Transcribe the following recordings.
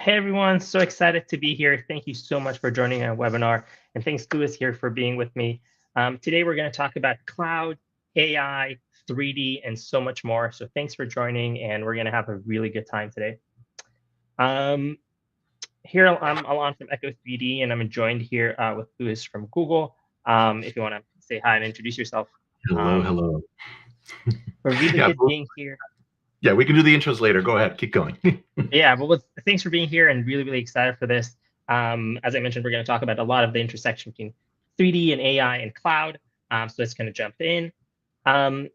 Hey everyone, so excited to be here. Thank you so much for joining our webinar, and thanks Louis here for being with me. Today we're going to talk about cloud, AI, 3D, and so much more. So thanks for joining, and we're going to have a really good time today. Here I'm Alon from echo3D, and I'm joined here with Louis from Google. If you want to say hi and introduce yourself. Hello. We're really good being here. Yeah, we can do the intros later. Go ahead, keep going. Yeah, well, thanks for being here and really excited for this. As I mentioned, we're going to talk about a lot of the intersection between 3D and AI and cloud. So let's kind of jump in. I'm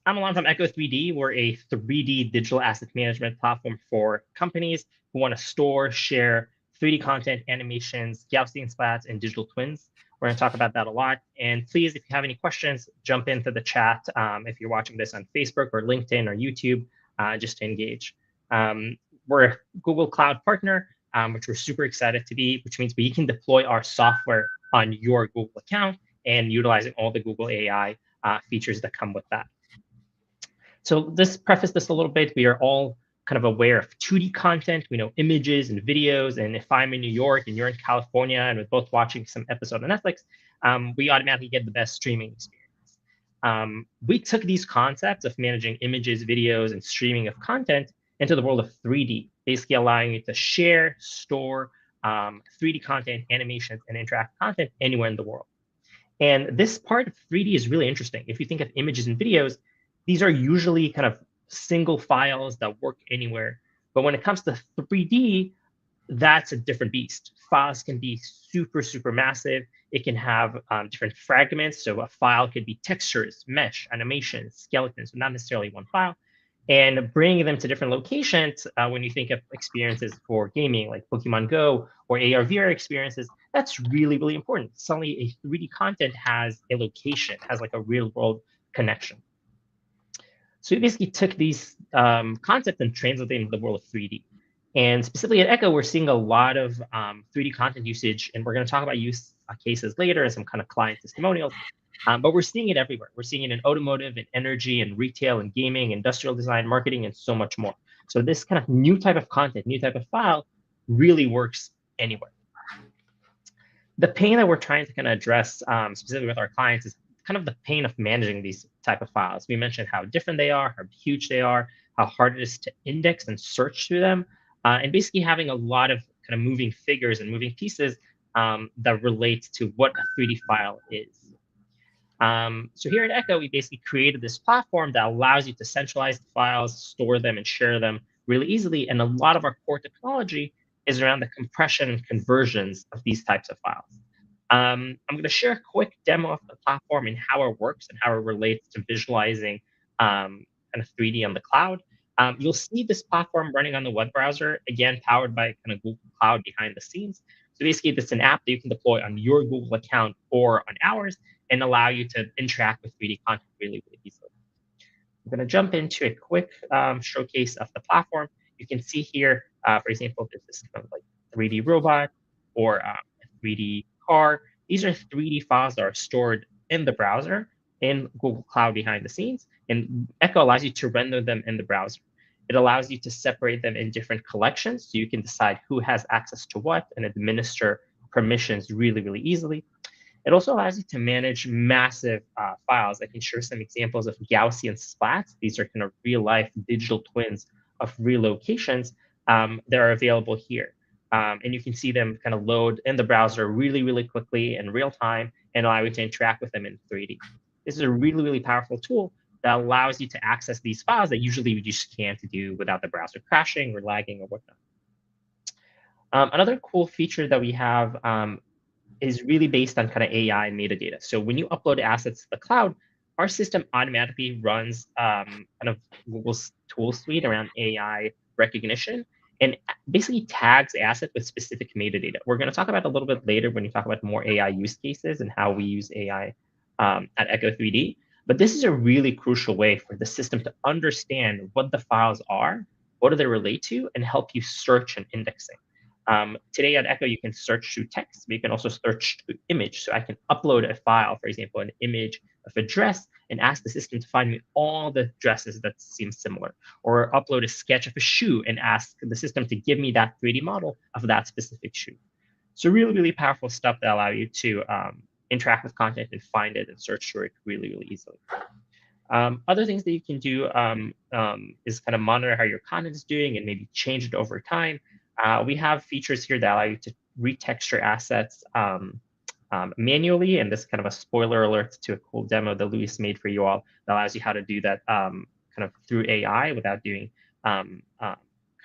Alon from echo3D. We're a 3D digital asset management platform for companies who want to store, share 3D content, animations, Gaussian splats, and digital twins. We're going to talk about that a lot. And please, if you have any questions, jump into the chat. If you're watching this on Facebook or LinkedIn or YouTube, just to engage. We're a Google Cloud partner, which we're super excited to be, which means we can deploy our software on your Google account and utilizing all the Google AI features that come with that. So let's preface this a little bit. We are all kind of aware of 2D content. We know images and videos. And if I'm in New York and you're in California and we're both watching some episode on Netflix, we automatically get the best streaming experience. We took these concepts of managing images, videos, and streaming of content into the world of 3D, basically allowing you to share, store 3D content, animations, and interactive content anywhere in the world. And this part of 3D is really interesting. If you think of images and videos, these are usually kind of single files that work anywhere. But when it comes to 3D, that's a different beast. Files can be super massive. It can have different fragments. So a file could be textures, mesh, animations, skeletons, so not necessarily one file. And bringing them to different locations, when you think of experiences for gaming, like Pokemon Go or AR, VR experiences, that's really important. Suddenly, a 3D content has a location, has like a real world connection. So we basically took these concepts and translated them into the world of 3D. And specifically at Echo, we're seeing a lot of 3D content usage, and we're going to talk about use cases later and some kind of client testimonials. But we're seeing it everywhere. We're seeing it in automotive, and energy, and retail, and gaming, industrial design, marketing, and so much more. So this kind of new type of content, new type of file, really works anywhere. The pain that we're trying to kind of address specifically with our clients is kind of the pain of managing these type of files. We mentioned how different they are, how huge they are, how hard it is to index and search through them, and basically having a lot of kind of moving figures and moving pieces that relate to what a 3D file is. So here at Echo, we basically created this platform that allows you to centralize the files, store them, and share them really easily. And a lot of our core technology is around the compression and conversions of these types of files. I'm going to share a quick demo of the platform and how it works and how it relates to visualizing kind of 3D on the cloud. You'll see this platform running on the web browser, again, powered by kind of Google Cloud behind the scenes. So basically, it's an app that you can deploy on your Google account or on ours and allow you to interact with 3D content really easily. I'm going to jump into a quick showcase of the platform. You can see here, for example, this is kind of like 3D robot or a 3D car. These are 3D files that are stored in the browser in Google Cloud behind the scenes, and Echo allows you to render them in the browser. It allows you to separate them in different collections, so you can decide who has access to what and administer permissions really easily. It also allows you to manage massive files. I can share some examples of Gaussian splats. These are kind of real-life digital twins of real locations that are available here. And you can see them kind of load in the browser really quickly in real time and allow you to interact with them in 3D. This is a really powerful tool that allows you to access these files that usually you just can't do without the browser crashing or lagging or whatnot. Another cool feature that we have is really based on kind of AI and metadata. So when you upload assets to the cloud, our system automatically runs kind of Google's tool suite around AI recognition and basically tags the asset with specific metadata. We're going to talk about a little bit later when we talk about more AI use cases and how we use AI at echo3D. But this is a really crucial way for the system to understand what the files are, what do they relate to, and help you search and indexing. Today at Echo, you can search through text, but you can also search through image. So I can upload a file, for example, an image of a dress and ask the system to find me all the dresses that seem similar, or upload a sketch of a shoe and ask the system to give me that 3D model of that specific shoe. So really, really powerful stuff that allow you to interact with content and find it and search for it really, really easily. Other things that you can do is kind of monitor how your content is doing and maybe change it over time. We have features here that allow you to retexture assets manually, and this is kind of a spoiler alert to a cool demo that Luis made for you all that allows you how to do that kind of through AI without doing kind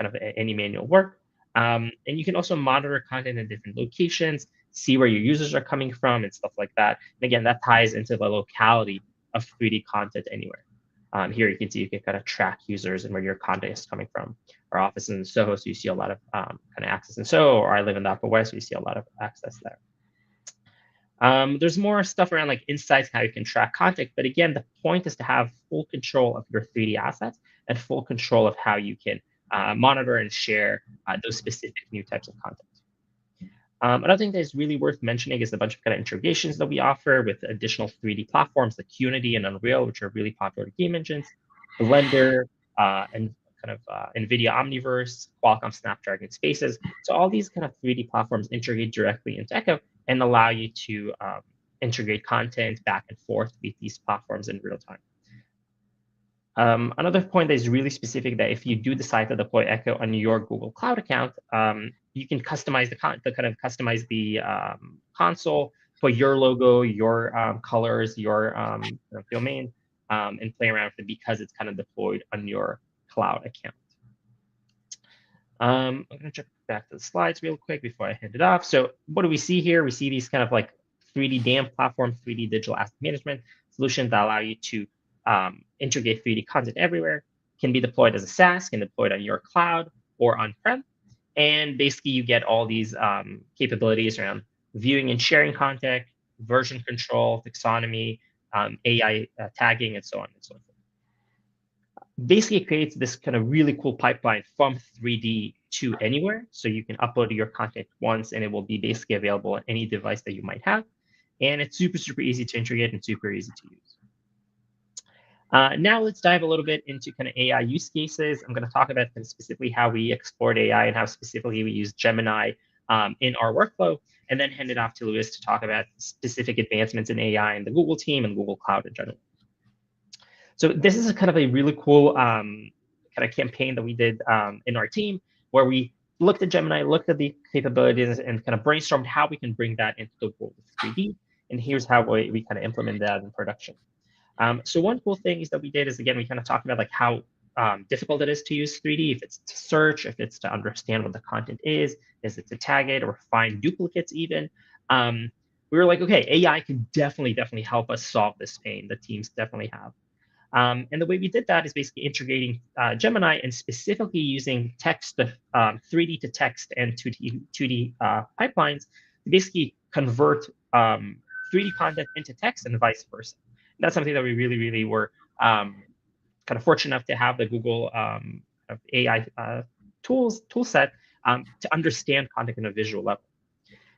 of any manual work. And you can also monitor content in different locations, see where your users are coming from and stuff like that. And again, that ties into the locality of 3D content anywhere. Here you can see you can kind of track users and where your content is coming from. Our office is in Soho, so you see a lot of kind of access in Soho, or I live in the Upper West, so you see a lot of access there. There's more stuff around like insights, how you can track content. But again, the point is to have full control of your 3D assets and full control of how you can monitor and share those specific new types of content. Another thing that is really worth mentioning is a bunch of kind of integrations that we offer with additional 3D platforms like Unity and Unreal, which are really popular game engines, Blender, and kind of NVIDIA Omniverse, Qualcomm Snapdragon Spaces. So all these kind of 3D platforms integrate directly into Echo and allow you to integrate content back and forth with these platforms in real time. Another point that is really specific, that if you do decide to deploy Echo on your Google Cloud account, you can customize the console, put your logo, your colors, your domain, and play around with it because it's kind of deployed on your cloud account. I'm going to jump back to the slides real quick before I hand it off. So what do we see here? We see these kind of like 3D DAM platform, 3D digital asset management solutions that allow you to integrate 3D content everywhere, can be deployed as a SaaS, can be deployed on your cloud or on-prem. And basically you get all these capabilities around viewing and sharing content, version control, taxonomy, AI tagging, and so on and so forth. Basically, it creates this kind of really cool pipeline from 3D to anywhere. So you can upload your content once and it will be basically available on any device that you might have. And it's super, super easy to integrate and super easy to use. Now let's dive a little bit into kind of AI use cases. I'm going to talk about kind of specifically how we explored AI and how specifically we use Gemini in our workflow, and then hand it off to Luis to talk about specific advancements in AI in the Google team and Google Cloud in general. So this is a kind of a really cool kind of campaign that we did in our team, where we looked at Gemini, looked at the capabilities, and kind of brainstormed how we can bring that into the world of 3D. And here's how we kind of implement that in production. So one cool thing is that we did is, again, we kind of talked about like how difficult it is to use 3D, if it's to search, if it's to understand what the content is it to tag it or find duplicates even. We were like, okay, AI can definitely help us solve this pain. The teams definitely have. And the way we did that is basically integrating Gemini and specifically using text to 3D to text and 2D pipelines to basically convert 3D content into text and vice versa. And that's something that we really were kind of fortunate enough to have the Google AI tool set to understand content in a visual level.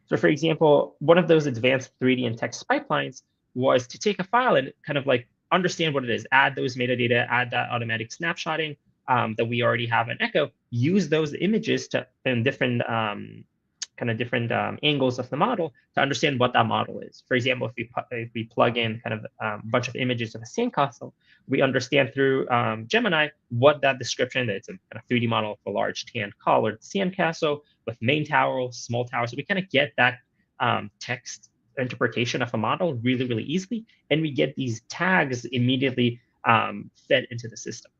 So for example, one of those advanced 3D and text pipelines was to take a file and kind of like understand what it is, add those metadata, add that automatic snapshotting that we already have in Echo, use those images to in different angles of the model to understand what that model is. For example, if we plug in kind of a bunch of images of a sandcastle, we understand through Gemini what that description is. It's a kind of 3D model of a large tan colored sandcastle with main tower, small tower. So we kind of get that text interpretation of a model really easily, and we get these tags immediately fed into the system.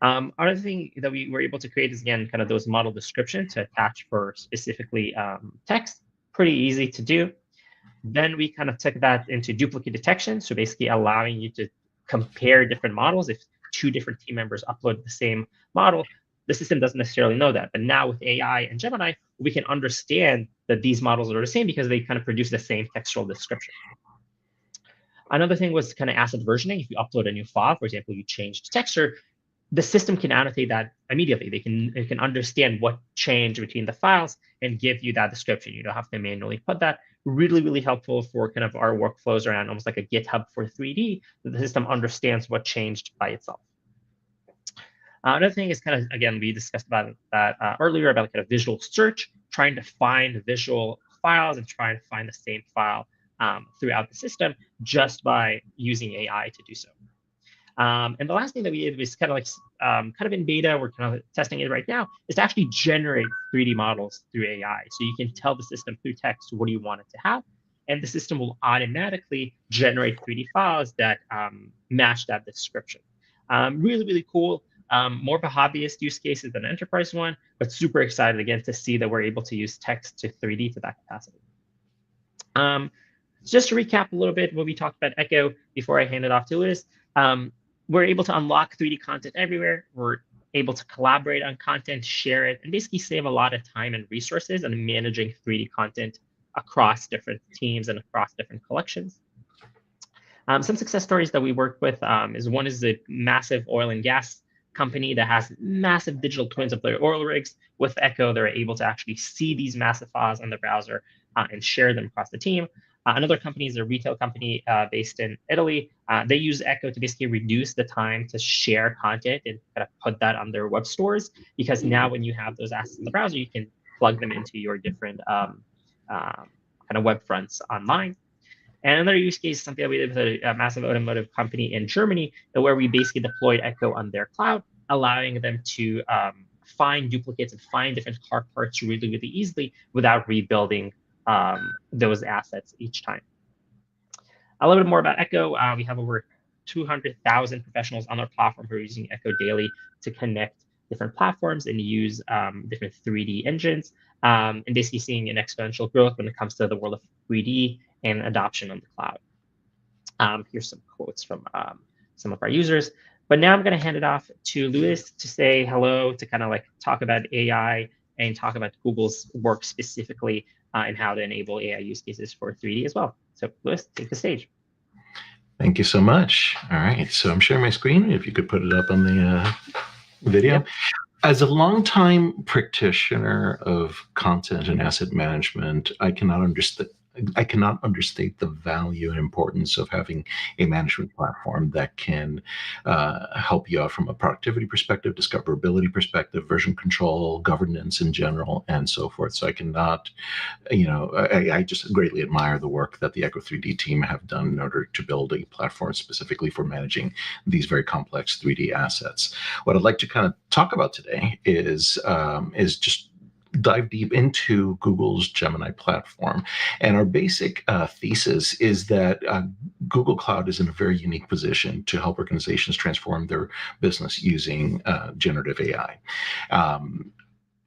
Another thing that we were able to create is, again, kind of those model descriptions to attach for specifically text. Pretty easy to do. Then we kind of took that into duplicate detection, so basically allowing you to compare different models. If two different team members upload the same model, the system doesn't necessarily know that. But now with AI and Gemini, we can understand that these models are the same because they kind of produce the same textual description. Another thing was kind of asset versioning. If you upload a new file, for example, you changed texture, the system can annotate that immediately. It can understand what changed between the files and give you that description. You don't have to manually put that. really, really helpful for kind of our workflows around almost like a GitHub for 3D, that the system understands what changed by itself. Another thing is kind of, again, we discussed about that earlier about kind of visual search, trying to find visual files and trying to find the same file throughout the system just by using AI to do so. And the last thing that we did was kind of in beta, we're kind of testing it right now, is to actually generate 3D models through AI. So you can tell the system through text, what do you want it to have? And the system will automatically generate 3D files that match that description. Really, really cool. More of a hobbyist use case than an enterprise one, but super excited again to see that we're able to use text to 3D to that capacity. Just to recap a little bit what we talked about Echo before I hand it off to Lewis. We're able to unlock 3D content everywhere. We're able to collaborate on content, share it, and basically save a lot of time and resources on managing 3D content across different teams and across different collections. Some success stories that we work with is a massive oil and gas company that has massive digital twins of their oil rigs. With Echo, they're able to actually see these massive files on the browser and share them across the team. Another company is a retail company based in Italy. They use Echo to basically reduce the time to share content and kind of put that on their web stores, because now when you have those assets in the browser, you can plug them into your different kind of web fronts online. And another use case is something that we did with a massive automotive company in Germany, where we basically deployed Echo on their cloud, allowing them to find duplicates and find different car parts really, really easily without rebuilding those assets each time. A little bit more about Echo. We have over 200,000 professionals on our platform who are using Echo daily to connect different platforms and use different 3D engines, and basically seeing an exponential growth when it comes to the world of 3D and adoption on the cloud. Here's some quotes from some of our users. But now I'm going to hand it off to Lewis to say hello, to kind of like talk about AI and talk about Google's work specifically and how to enable AI use cases for 3D as well. So Lewis, take the stage. Thank you so much. All right, so I'm sharing my screen. If you could put it up on the video. Yep. As a longtime practitioner of content and asset management, I cannot understate the value and importance of having a management platform that can help you out from a productivity perspective, discoverability perspective, version control, governance in general, and so forth. So I cannot, I just greatly admire the work that the echo3D team have done in order to build a platform specifically for managing these very complex 3D assets. What I'd like to kind of talk about today is just dive deep into Google's Gemini platform. And our basic thesis is that Google Cloud is in a very unique position to help organizations transform their business using generative AI.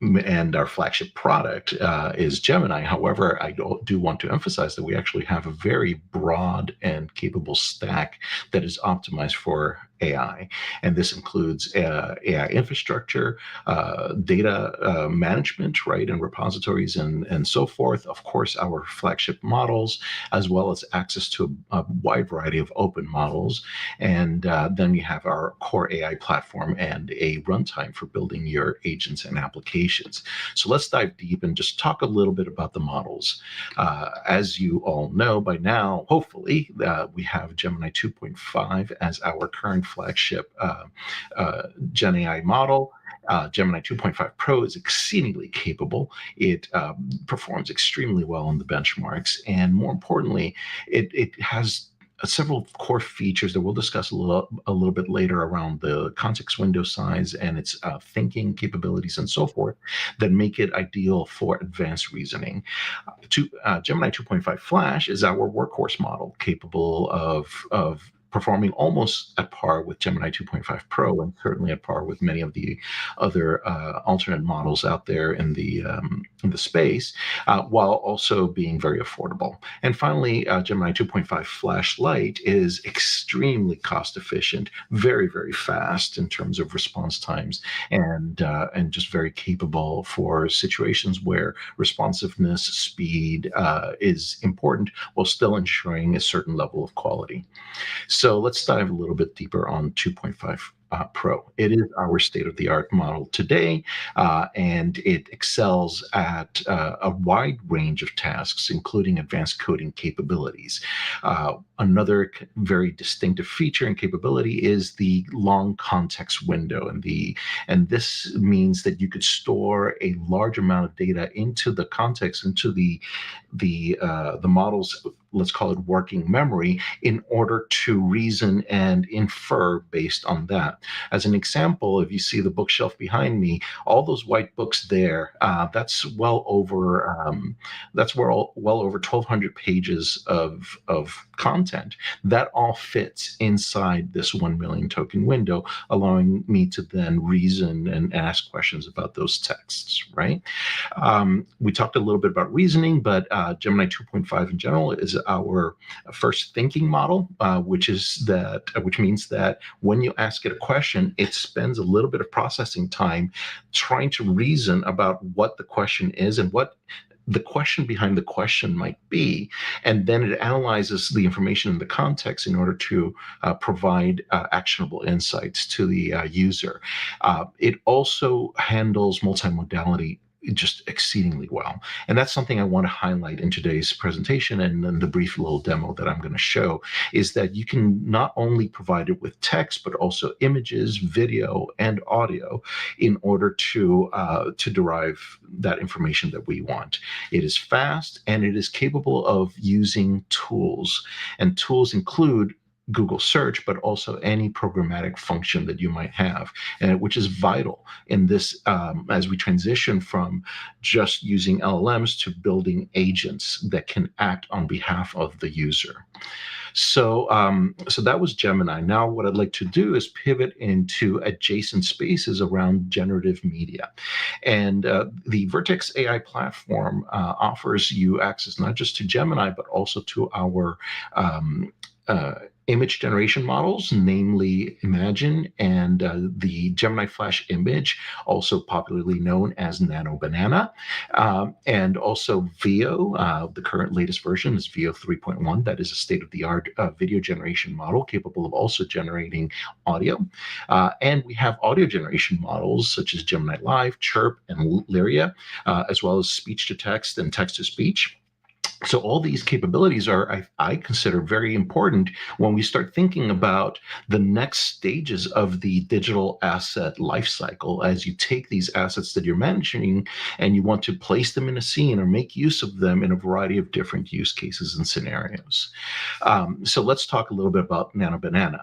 And our flagship product is Gemini. However, I do want to emphasize that we actually have a very broad and capable stack that is optimized for AI. And this includes AI infrastructure, data management, right, and repositories and so forth. Of course, our flagship models, as well as access to a wide variety of open models. And then we have our core AI platform and a runtime for building your agents and applications. So let's dive deep and just talk a little bit about the models. As you all know by now, hopefully, we have Gemini 2.5 as our current flagship GenAI model. Gemini 2.5 Pro is exceedingly capable. It performs extremely well in the benchmarks. And more importantly, it has several core features that we'll discuss a little bit later around the context window size and its thinking capabilities and so forth that make it ideal for advanced reasoning. Gemini 2.5 Flash is our workhorse model, capable of performing almost at par with Gemini 2.5 Pro, and certainly at par with many of the other alternate models out there in the space, while also being very affordable. And finally, Gemini 2.5 Flash Lite is extremely cost efficient, very, very fast in terms of response times, and just very capable for situations where responsiveness, speed is important, while still ensuring a certain level of quality. So let's dive a little bit deeper on Pro. It is our state-of-the-art model today, and it excels at a wide range of tasks, including advanced coding capabilities. Another very distinctive feature and capability is the long context window, and this means that you could store a large amount of data into the context, into the model's, let's call it, working memory, in order to reason and infer based on that. As an example, if you see the bookshelf behind me, all those white books there, well over 1,200 pages of content. That all fits inside this 1 million token window, allowing me to then reason and ask questions about those texts, right? We talked a little bit about reasoning, but Gemini 2.5 in general is our first thinking model, which means that when you ask it a question, it spends a little bit of processing time trying to reason about what the question is and what the question behind the question might be, and then it analyzes the information in the context in order to provide actionable insights to the user. It also handles multimodality just exceedingly well. And that's something I want to highlight in today's presentation, and then the brief little demo that I'm going to show is that you can not only provide it with text, but also images, video, and audio in order to derive that information that we want. It is fast, and it is capable of using tools, and tools include Google search, but also any programmatic function that you might have, and which is vital in this as we transition from just using LLMs to building agents that can act on behalf of the user. So that was Gemini. Now what I'd like to do is pivot into adjacent spaces around generative media. And the Vertex AI platform offers you access not just to Gemini, but also to our image generation models, namely Imagine and the Gemini Flash image, also popularly known as Nano Banana, and also Veo. The current latest version is Veo 3.1. That is a state-of-the-art video generation model capable of also generating audio. And we have audio generation models such as Gemini Live, Chirp, and Lyria, as well as speech-to-text and text-to-speech. So all these capabilities are, I consider, very important when we start thinking about the next stages of the digital asset lifecycle. As you take these assets that you're managing and you want to place them in a scene or make use of them in a variety of different use cases and scenarios. So let's talk a little bit about Nano Banana.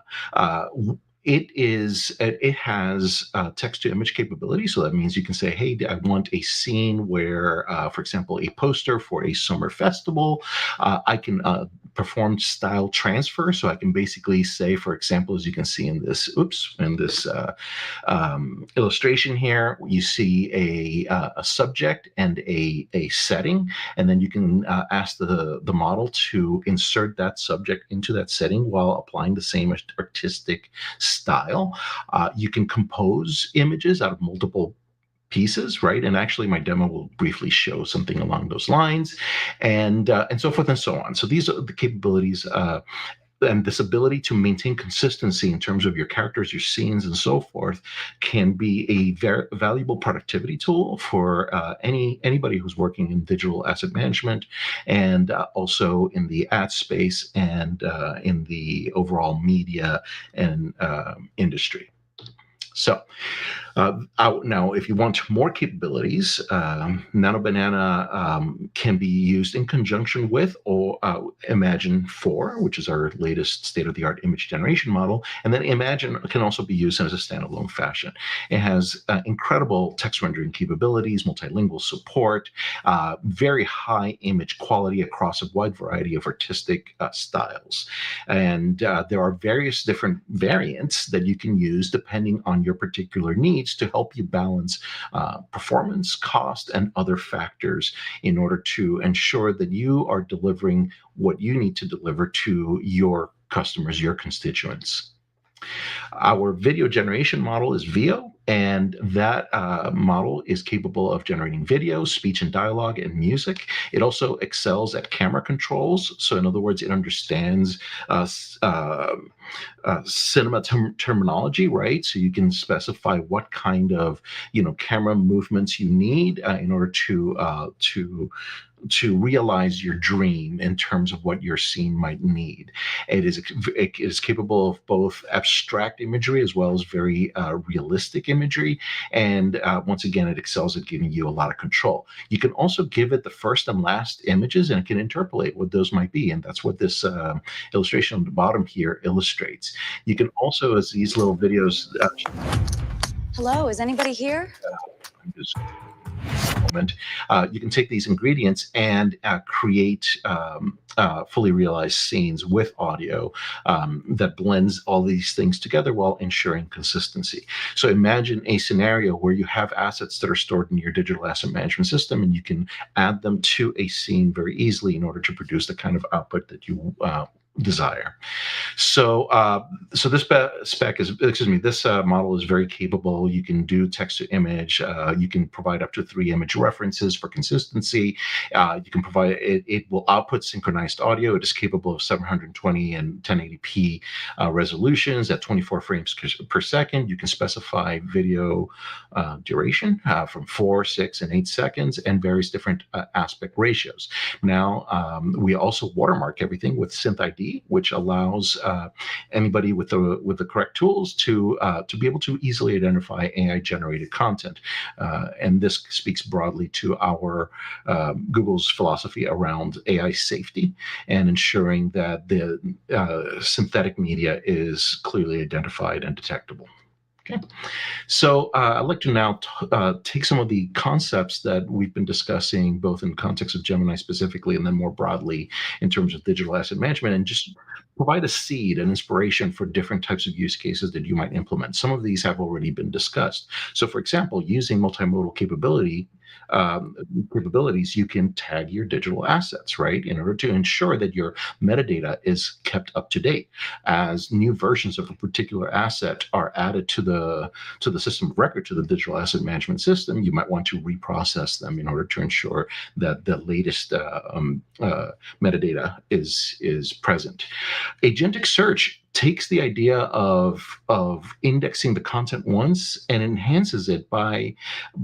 It has text-to-image capability, so that means you can say, hey, I want a scene where, for example, a poster for a summer festival. I can perform style transfer, so I can basically say, for example, as you can see in this illustration here, you see a subject and a setting, and then you can ask the model to insert that subject into that setting while applying the same artistic style. You can compose images out of multiple pieces, right? And actually, my demo will briefly show something along those lines, and so forth and so on. So these are the capabilities. And this ability to maintain consistency in terms of your characters, your scenes, and so forth can be a very valuable productivity tool for anybody who's working in digital asset management, and also in the ad space and in the overall media and industry. So now, if you want more capabilities, Nano Banana can be used in conjunction with or Imagine 4, which is our latest state-of-the-art image generation model. And then Imagine can also be used as a standalone fashion. It has incredible text rendering capabilities, multilingual support, very high image quality across a wide variety of artistic styles. And there are various different variants that you can use depending on your particular needs to help you balance performance, cost, and other factors in order to ensure that you are delivering what you need to deliver to your customers, your constituents. Our video generation model is VIO, and that model is capable of generating video, speech and dialogue, and music. It also excels at camera controls. So in other words, it understands cinema terminology, right? So you can specify what kind of camera movements you need in order to realize your dream in terms of what your scene might need. It is capable of both abstract imagery as well as very realistic imagery. And once again, it excels at giving you a lot of control. You can also give it the first and last images, and it can interpolate what those might be. And that's what this illustration on the bottom here illustrates. You can also, as these little videos. Hello, is anybody here? Moment, you can take these ingredients and create fully realized scenes with audio that blends all these things together while ensuring consistency. So imagine a scenario where you have assets that are stored in your digital asset management system, and you can add them to a scene very easily in order to produce the kind of output that you desire. So this this model is very capable. You can do text to image. You can provide up to 3 image references for consistency. You can provide it will output synchronized audio. It is capable of 720 and 1080p resolutions at 24 frames per second. You can specify video duration from 4, 6, and 8 seconds, and various different aspect ratios. Now we also watermark everything with SynthID, which allows anybody with the correct tools to be able to easily identify AI-generated content. And this speaks broadly to our Google's philosophy around AI safety and ensuring that the synthetic media is clearly identified and detectable. Okay, so I'd like to now take some of the concepts that we've been discussing, both in the context of Gemini specifically, and then more broadly in terms of digital asset management, and just provide a seed and inspiration for different types of use cases that you might implement. Some of these have already been discussed. So, for example, using multimodal capabilities, you can tag your digital assets, right, in order to ensure that your metadata is kept up to date. As new versions of a particular asset are added to the system of record, to the digital asset management system, you might want to reprocess them in order to ensure that the latest metadata is present. Agentic search takes the idea of indexing the content once and enhances it by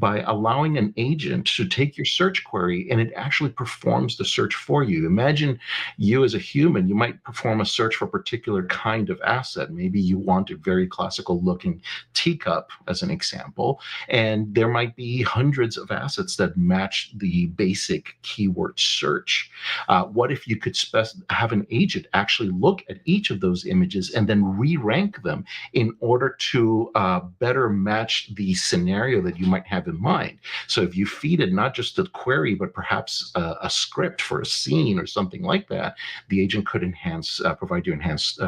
allowing an agent to take your search query, and it actually performs the search for you. Imagine you as a human, you might perform a search for a particular kind of asset. Maybe you want a very classical looking teacup as an example, and there might be hundreds of assets that match the basic keyword search. What if you could have an agent actually look at each of those images and then re-rank them in order to better match the scenario that you might have in mind? So if you feed it not just a query, but perhaps a script for a scene or something like that, the agent could provide you enhanced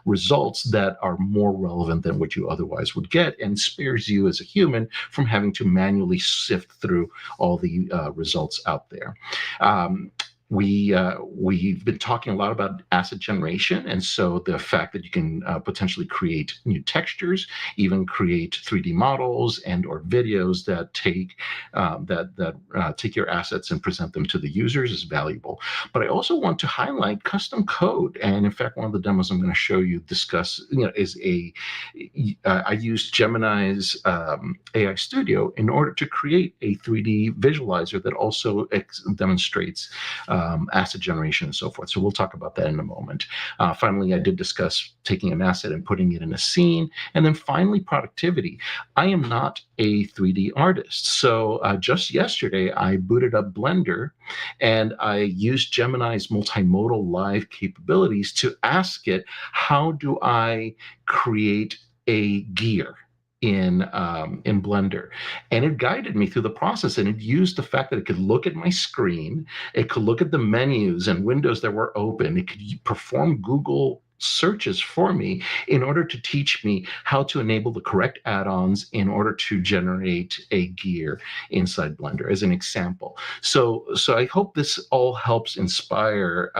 results that are more relevant than what you otherwise would get, and spares you as a human from having to manually sift through all the results out there. We've been talking a lot about asset generation, and so the fact that you can potentially create new textures, even create 3D models and or videos that take take your assets and present them to the users is valuable. But I also want to highlight custom code, and in fact, one of the demos I'm going to show you I used Gemini's AI Studio in order to create a 3D visualizer that also demonstrates asset generation and so forth. So we'll talk about that in a moment. Finally, I did discuss taking an asset and putting it in a scene. And then finally, productivity. I am not a 3D artist. So just yesterday, I booted up Blender and I used Gemini's multimodal live capabilities to ask it, how do I create a gear in Blender? And it guided me through the process, and it used the fact that it could look at my screen, it could look at the menus and windows that were open, it could perform Google searches for me in order to teach me how to enable the correct add-ons in order to generate a gear inside Blender, as an example. So I hope this all helps inspire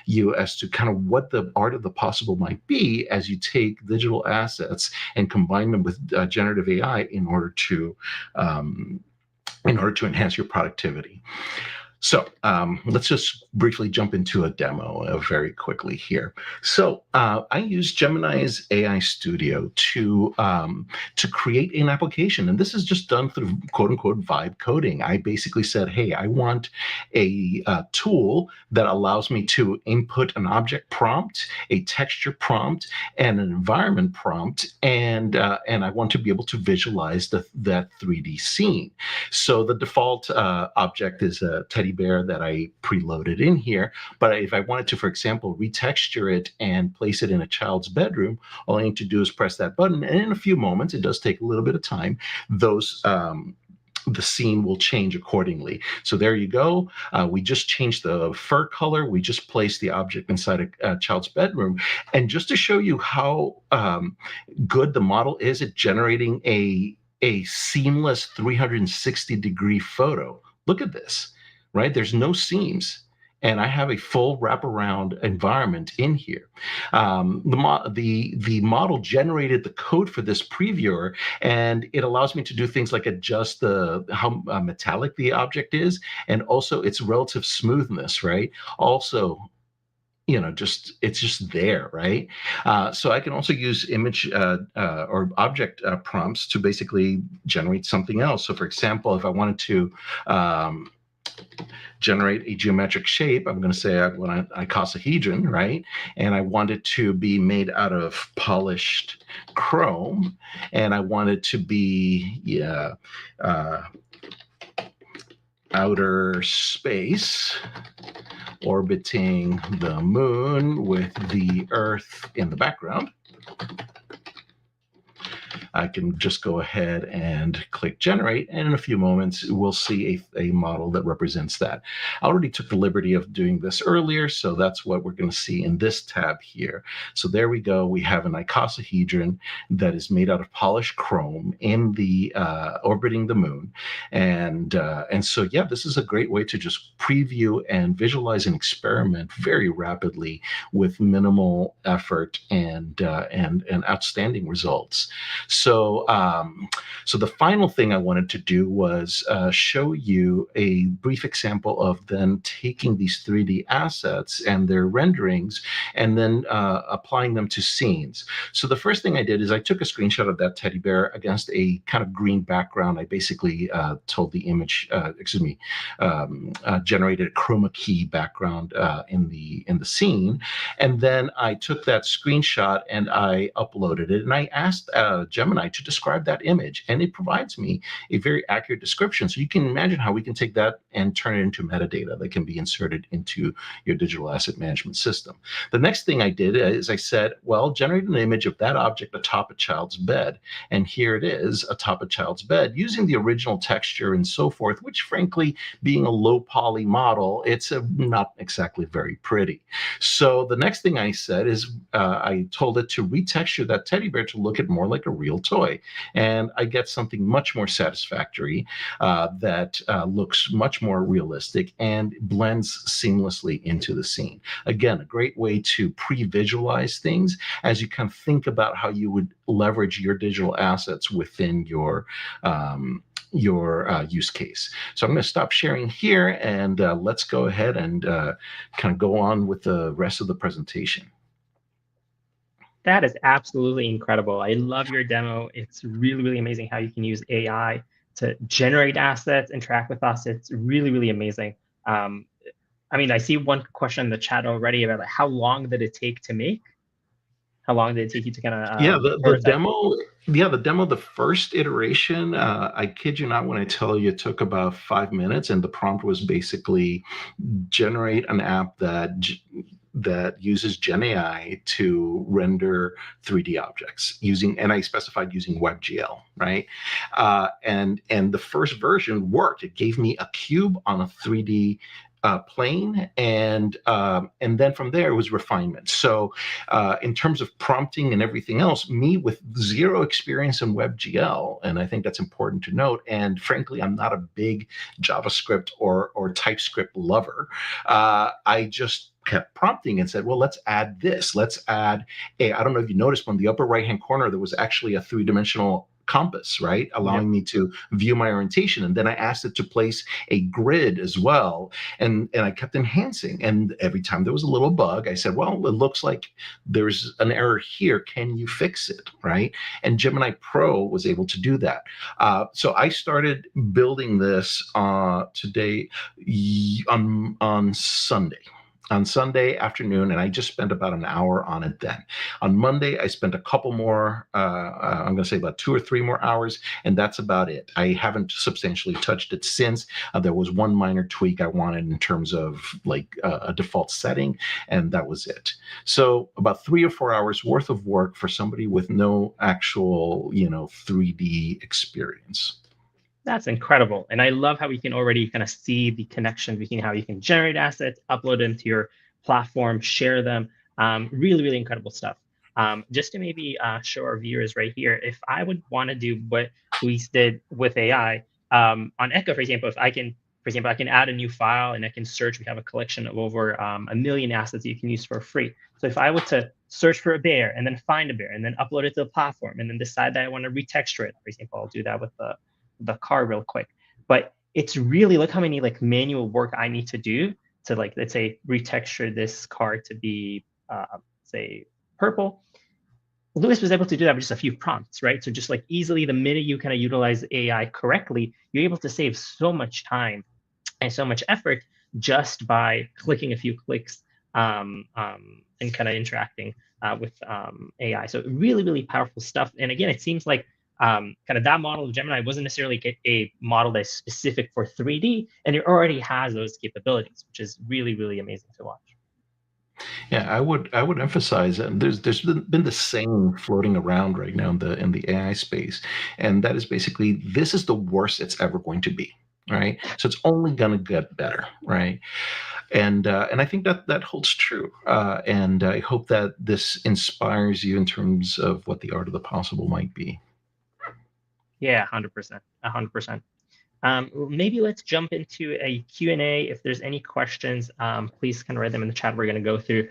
you as to kind of what the art of the possible might be as you take digital assets and combine them with generative AI in order to enhance your productivity. So let's just briefly jump into a demo very quickly here. So I use Gemini's AI Studio to create an application, and this is just done through quote unquote vibe coding. I basically said, hey, I want a tool that allows me to input an object prompt, a texture prompt, and an environment prompt, and I want to be able to visualize that 3D scene. So the default object is a teddy bear that I preloaded in here. But if I wanted to, for example, retexture it and place it in a child's bedroom, all I need to do is press that button. And in a few moments, it does take a little bit of time, the scene will change accordingly. So there you go. We just changed the fur color. We just placed the object inside a child's bedroom. And just to show you how good the model is at generating a seamless 360-degree photo. Look at this, right? There's no seams, and I have a full wraparound environment in here. The model generated the code for this previewer, and it allows me to do things like adjust how metallic the object is, and also its relative smoothness, right? Also, it's just there, right? So I can also use image or object prompts to basically generate something else. So for example, if I wanted to generate a geometric shape, I'm going to say I want an icosahedron, right? And I want it to be made out of polished chrome, and I want it to be outer space orbiting the moon with the Earth in the background. I can just go ahead and click generate, and in a few moments we'll see a model that represents that. I already took the liberty of doing this earlier, so that's what we're going to see in this tab here. So there we go. We have an icosahedron that is made out of polished chrome in the orbiting the moon, and so yeah, this is a great way to just preview and visualize and experiment very rapidly with minimal effort and outstanding results. So the final thing I wanted to do was show you a brief example of then taking these 3D assets and their renderings and then applying them to scenes. So the first thing I did is I took a screenshot of that teddy bear against a kind of green background. I basically told the image, generated a chroma key background in the scene, and then I took that screenshot and I uploaded it, and I asked Gemini to describe that image, and it provides me a very accurate description. So you can imagine how we can take that and turn it into metadata that can be inserted into your digital asset management system. The next thing I did is I said, well, generate an image of that object atop a child's bed. And here it is atop a child's bed using the original texture and so forth, which frankly, being a low poly model, it's not exactly very pretty. So the next thing I said is I told it to retexture that teddy bear to look at more like a real toy. And I get something much more satisfactory that looks much more realistic and blends seamlessly into the scene. Again, a great way to pre-visualize things as you kind of think about how you would leverage your digital assets within your use case. So I'm going to stop sharing here, and let's go ahead and kind of go on with the rest of the presentation. That is absolutely incredible. I love your demo. It's really, really amazing how you can use AI to generate assets, interact with us. It's really, really amazing. I mean, I see one question in the chat already about how long did it take to make? How long did it take you to kind of the demo, the first iteration, I kid you not when I tell you, it took about 5 minutes, and the prompt was basically generate an app that uses GenAI to render 3D objects and I specified using WebGL, right? And the first version worked. It gave me a cube on a 3D plain, and then from there it was refinement. So in terms of prompting and everything else, me with zero experience in WebGL, and I think that's important to note, and frankly I'm not a big JavaScript or TypeScript lover, I just kept prompting and said, well, let's add this. Let's add I don't know if you noticed, on the upper right-hand corner, there was actually a three-dimensional compass, right? Allowing me to view my orientation. And then I asked it to place a grid as well. And I kept enhancing. And every time there was a little bug, I said, well, it looks like there's an error here. Can you fix it, right? And Gemini Pro was able to do that. So I started building this today on Sunday afternoon, and I just spent about an hour on it then. On Monday, I spent a couple more, I'm going to say about 2 or 3 more hours, and that's about it. I haven't substantially touched it since. There was one minor tweak I wanted in terms of like a default setting, and that was it. So about 3 or 4 hours worth of work for somebody with no actual, 3D experience. That's incredible. And I love how we can already kind of see the connection between how you can generate assets, upload them to your platform, share them. Really, really incredible stuff. Just to maybe show our viewers right here, if I would want to do what Luis did with AI, on Echo, for example, I can add a new file and I can search. We have a collection of over 1 million assets you can use for free. So if I were to search for a bear and then find a bear and then upload it to the platform and then decide that I want to retexture it, for example, I'll do that with the car real quick. But it's really, look how many like manual work I need to do to, like, let's say retexture this car to be say purple. Luis was able to do that with just a few prompts, right? So just like easily, the minute you kind of utilize AI correctly, you're able to save so much time and so much effort just by clicking a few clicks and kind of interacting with AI. So really, really powerful stuff. And again, it seems like kind of that model of Gemini wasn't necessarily a model that's specific for 3D, and it already has those capabilities, which is really, really amazing to watch. Yeah, I would emphasize that there's been the saying floating around right now in the AI space, and that is basically, this is the worst it's ever going to be, right? So it's only going to get better, right? And I think that holds true. And I hope that this inspires you in terms of what the art of the possible might be. Yeah, 100%, 100%. Maybe let's jump into a Q&A. If there's any questions, please kind of write them in the chat. We're going to go through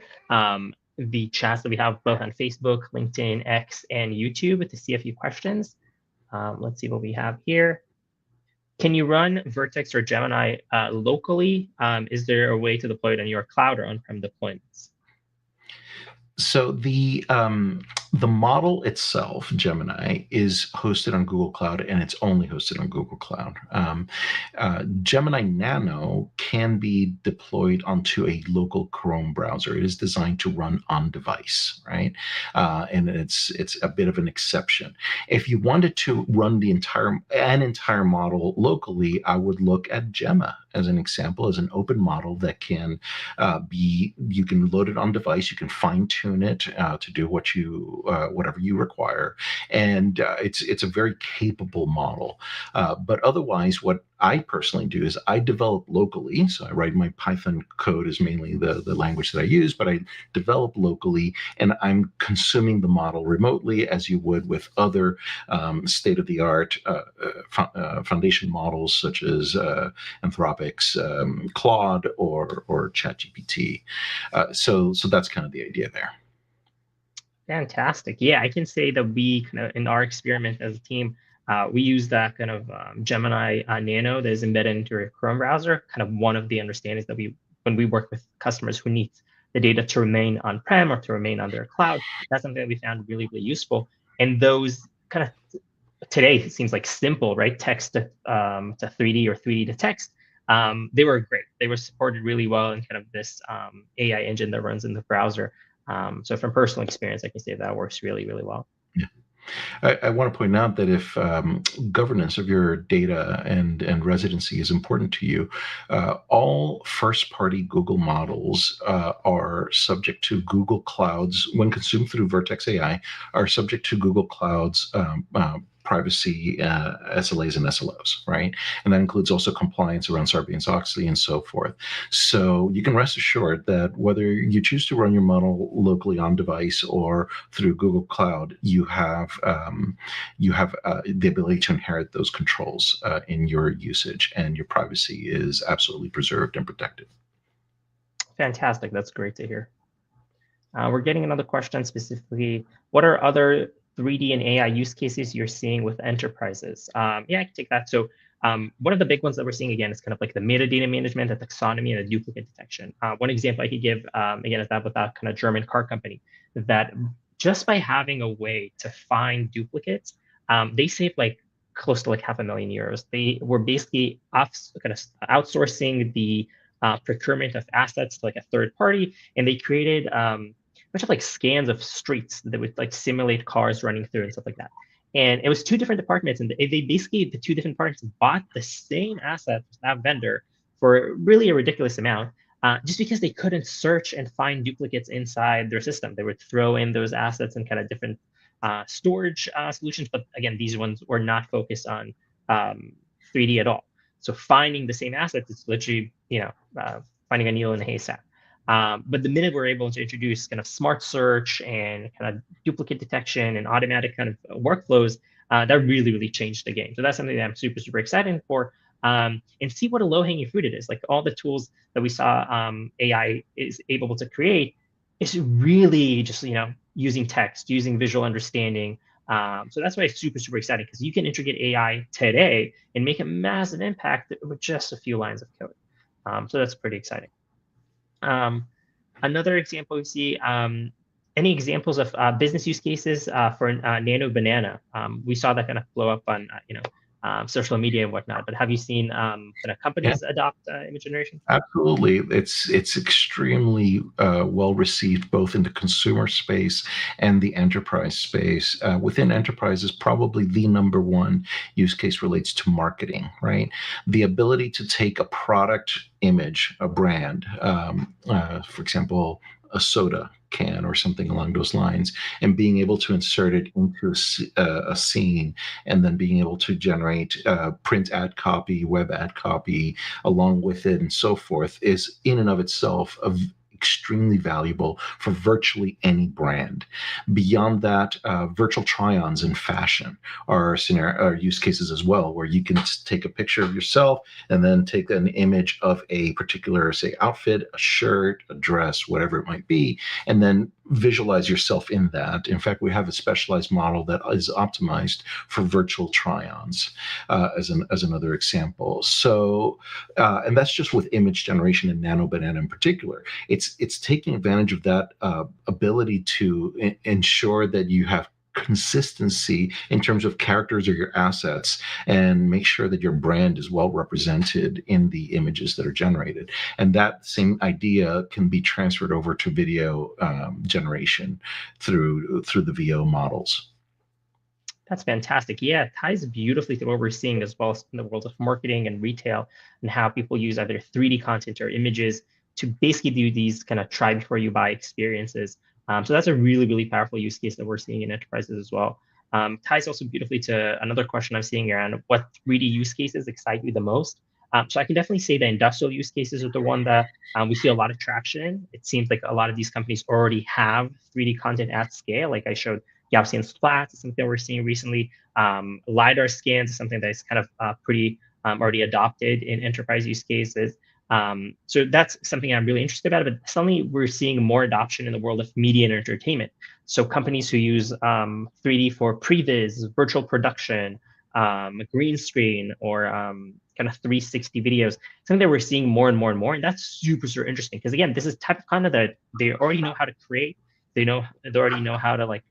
the chats that we have both on Facebook, LinkedIn, X, and YouTube to see a few questions. Let's see what we have here. Can you run Vertex or Gemini locally? Is there a way to deploy it on your cloud or on-prem deployments? So the model itself, Gemini, is hosted on Google Cloud, and it's only hosted on Google Cloud. Gemini Nano can be deployed onto a local Chrome browser. It is designed to run on device, right? And it's a bit of an exception. If you wanted to run an entire model locally, I would look at Gemma as an example, as an open model that can you can load it on device, you can fine tune it to do whatever you require, and it's a very capable model. But otherwise, what I personally do is I develop locally. So I write my Python code is mainly the language that I use, but I develop locally, and I'm consuming the model remotely as you would with other state-of-the-art foundation models such as Anthropic's Claude or ChatGPT. So that's kind of the idea there. Fantastic. Yeah, I can say that we kind of, in our experiment as a team, we use that kind of Gemini Nano that is embedded into your Chrome browser. Kind of one of the understandings that when we work with customers who need the data to remain on-prem or to remain on their cloud, that's something that we found really, really useful. And those kind of, today it seems like simple, right? Text to 3D or 3D to text. They were great. They were supported really well in kind of this AI engine that runs in the browser. So from personal experience, I can say that works really, really well. Yeah. I want to point out that if governance of your data and residency is important to you, all first-party Google models are subject to Google Cloud's, when consumed through Vertex AI, are subject to Google Cloud's privacy SLAs and SLOs, right? And that includes also compliance around Sarbanes-Oxley and so forth. So you can rest assured that whether you choose to run your model locally on device or through Google Cloud, you have the ability to inherit those controls in your usage, and your privacy is absolutely preserved and protected. Fantastic. That's great to hear. We're getting another question specifically. What are other 3D and AI use cases you're seeing with enterprises? Yeah, I can take that. So one of the big ones that we're seeing, again, is kind of like the metadata management, the taxonomy, and the duplicate detection. One example I could give, again, is that with that kind of German car company, that just by having a way to find duplicates, they saved like close to like €500,000. They were basically kind of outsourcing the procurement of assets to like a third party, and they created a bunch of like scans of streets that would like simulate cars running through and stuff like that. And it was two different departments, and they basically, the two different departments bought the same asset from that vendor for really a ridiculous amount, just because they couldn't search and find duplicates inside their system. They would throw in those assets in kind of different storage solutions, but again, these ones were not focused on 3D at all. So finding the same assets is literally, finding a needle in a haystack. But the minute we're able to introduce kind of smart search and kind of duplicate detection and automatic kind of workflows, that really, really changed the game. So that's something that I'm super, super excited for. And see what a low-hanging fruit it is. Like all the tools that we saw AI is able to create is really just, using text, using visual understanding. So that's why it's super, super exciting, because you can integrate AI today and make a massive impact with just a few lines of code. So that's pretty exciting. Another example we see, any examples of business use cases for Nano Banana? We saw that kind of blow up on social media and whatnot, but have you seen kind of companies adopt image generation? Absolutely. It's extremely well received both in the consumer space and the enterprise space. Within enterprises, probably the number one use case relates to marketing, right? The ability to take a product image, a brand, for example, a soda can or something along those lines, and being able to insert it into a scene, and then being able to generate print ad copy, web ad copy along with it, and so forth, is in and of itself extremely valuable for virtually any brand. Beyond that, virtual try-ons in fashion are use cases as well, where you can take a picture of yourself and then take an image of a particular, say, outfit, a shirt, a dress, whatever it might be, and then visualize yourself in that. In fact, we have a specialized model that is optimized for virtual try-ons as another example. So, and that's just with image generation and Nano Banana in particular. It's taking advantage of that ability to ensure that you have consistency in terms of characters or your assets, and make sure that your brand is well represented in the images that are generated. And that same idea can be transferred over to video generation through the VO models. That's fantastic. Yeah, it ties beautifully to what we're seeing as well in the world of marketing and retail, and how people use either 3D content or images to basically do these kind of try before you buy experiences. So that's a really, really powerful use case that we're seeing in enterprises as well. Ties also beautifully to another question I'm seeing around what 3D use cases excite you the most. So I can definitely say the industrial use cases are the one that we see a lot of traction in. It seems like a lot of these companies already have 3D content at scale. Like I showed, Gaussian splats is something we're seeing recently. LiDAR scans is something that is kind of pretty already adopted in enterprise use cases. So that's something I'm really interested about, but suddenly we're seeing more adoption in the world of media and entertainment. So companies who use 3D for previs, virtual production, green screen, or kind of 360 videos, something that we're seeing more and more and more. And that's super, super interesting, because again, this is type of content that they already know how to create. They already know how to like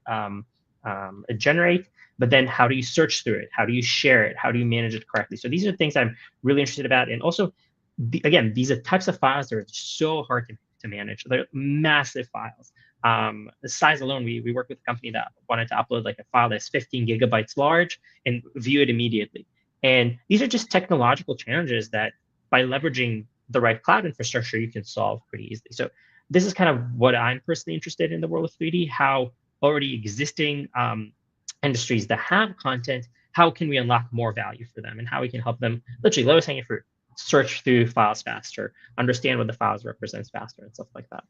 generate, but then how do you search through it? How do you share it? How do you manage it correctly? So these are things I'm really interested about. And also, again, these are types of files that are so hard to manage. They're massive files. The size alone, we work with a company that wanted to upload like a file that's 15 gigabytes large and view it immediately. And these are just technological challenges that by leveraging the right cloud infrastructure, you can solve pretty easily. So this is kind of what I'm personally interested in the world of 3D, how already existing industries that have content how can we unlock more value for them and how we can help them literally lowest hanging fruit, search through files faster, understand what the files represents faster, and stuff like that.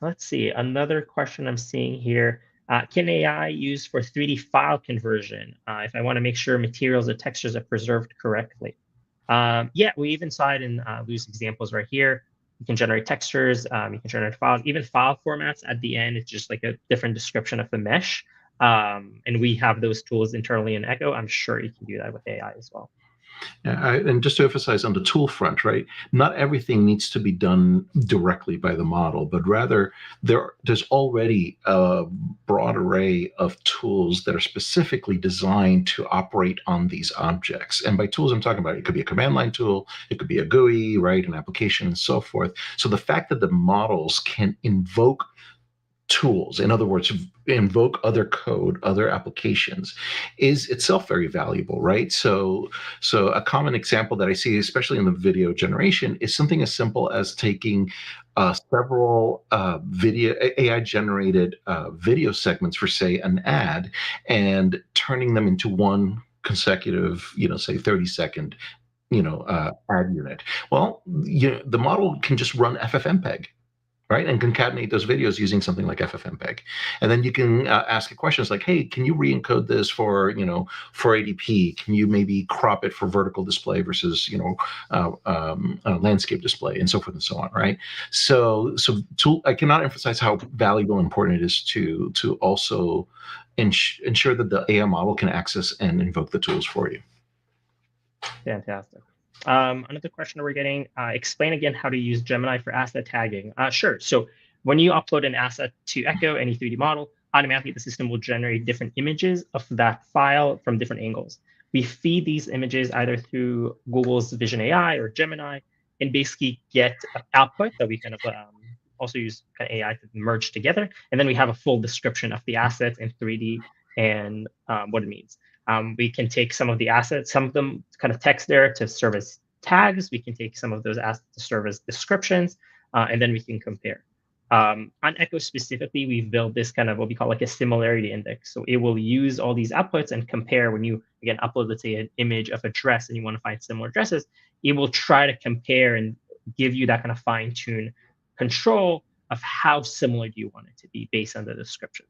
Let's see, another question I'm seeing here. Can AI use for 3D file conversion if I want to make sure materials or textures are preserved correctly? Yeah, we even saw it in Lou's examples right here. You can generate textures, you can generate files, even file formats at the end. It's just like a different description of the mesh. And we have those tools internally in Echo. I'm sure you can do that with AI as well. And just to emphasize on the tool front, right? Not everything needs to be done directly by the model, but rather there's already a broad array of tools that are specifically designed to operate on these objects. And by tools, I'm talking about it could be a command line tool, it could be a GUI, right, an application, and so forth. So the fact that the models can invoke tools, in other words, invoke other code, other applications, is itself very valuable, right? So a common example that I see, especially in the video generation, is something as simple as taking several video AI-generated video segments for, say, an ad, and turning them into one consecutive, say 30-second, ad unit. Well, the model can just run FFmpeg, right, and concatenate those videos using something like FFmpeg. And then you can ask it questions like, hey, can you re-encode this for 480p? Can you maybe crop it for vertical display versus, landscape display, and so forth and so on, right? So I cannot emphasize how valuable and important it is to also ensure that the AI model can access and invoke the tools for you. Fantastic. Another question that we're getting, explain again how to use Gemini for asset tagging. Sure. So when you upload an asset to Echo, any 3D model, automatically the system will generate different images of that file from different angles. We feed these images either through Google's Vision AI or Gemini, and basically get an output that we kind of also use kind of AI to merge together. And then we have a full description of the assets in 3D and what it means. We can take some of the assets, some of them kind of text there to serve as tags. We can take some of those assets to serve as descriptions, and then we can compare. On Echo specifically, we've built this kind of what we call like a similarity index. So it will use all these outputs and compare when you, again, upload, let's say, an image of a dress and you want to find similar dresses, it will try to compare and give you that kind of fine-tune control of how similar do you want it to be based on the description.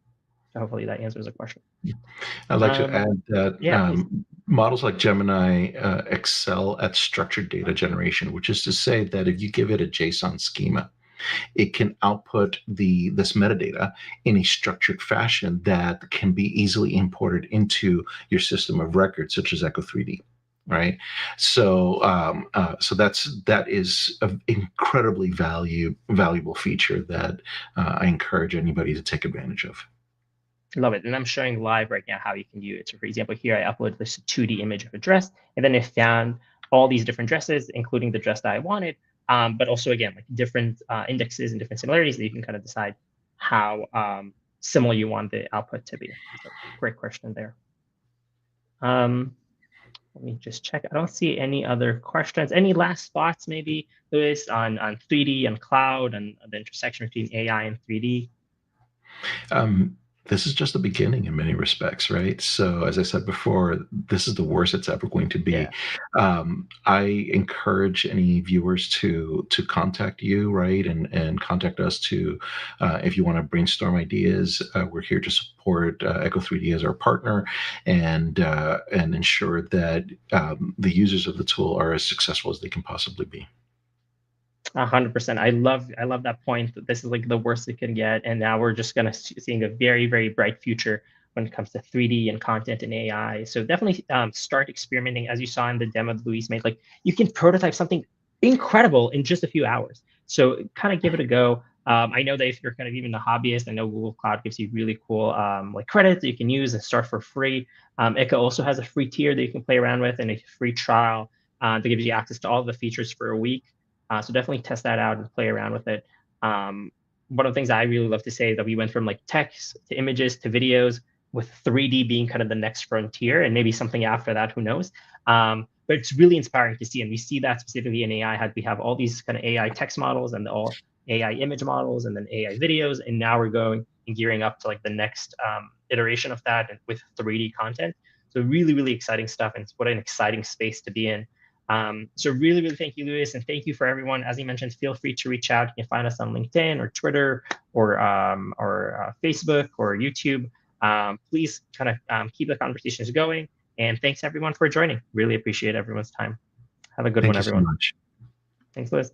So hopefully that answers the question. I'd like to add that yeah, models like Gemini excel at structured data generation, which is to say that if you give it a JSON schema, it can output this metadata in a structured fashion that can be easily imported into your system of record, such as echo3D. Right, so that is an incredibly valuable feature that I encourage anybody to take advantage of. Love it. And I'm showing live right now how you can use it. So for example, here I uploaded this 2D image of a dress, and then it found all these different dresses, including the dress that I wanted, but also, again, like different indexes and different similarities that you can kind of decide how similar you want the output to be. So great question there. Let me just check. I don't see any other questions. Any last thoughts, maybe, Louis, on 3D and cloud and the intersection between AI and 3D? This is just the beginning in many respects, right? So as I said before, this is the worst it's ever going to be. Yeah. I encourage any viewers to contact you, right, and contact us to if you want to brainstorm ideas. We're here to support echo3D as our partner, and ensure that the users of the tool are as successful as they can possibly be. 100%. I love that point that this is like the worst it can get, and now we're just gonna seeing a very, very bright future when it comes to 3D and content and AI. So definitely start experimenting, as you saw in the demo that Luis made. Like, you can prototype something incredible in just a few hours. So kind of give it a go. I know that if you're kind of even a hobbyist, I know Google Cloud gives you really cool like credits that you can use and start for free. Echo also has a free tier that you can play around with and a free trial that gives you access to all the features for a week. So definitely test that out and play around with it. One of the things I really love to say is that we went from like text to images to videos, with 3D being kind of the next frontier, and maybe something after that, who knows? But it's really inspiring to see, and we see that specifically in AI. We have all these kind of AI text models and all AI image models, and then AI videos, and now we're going and gearing up to like the next iteration of that, and with 3D content. So really, really exciting stuff, and what an exciting space to be in. So really, really thank you, Lewis, and thank you for everyone. As he mentioned, feel free to reach out. You can find us on LinkedIn or Twitter or Facebook or YouTube. Please kind of keep the conversations going. And thanks everyone for joining. Really appreciate everyone's time. Have a good one, everyone. Thank you so much. Thanks, Lewis.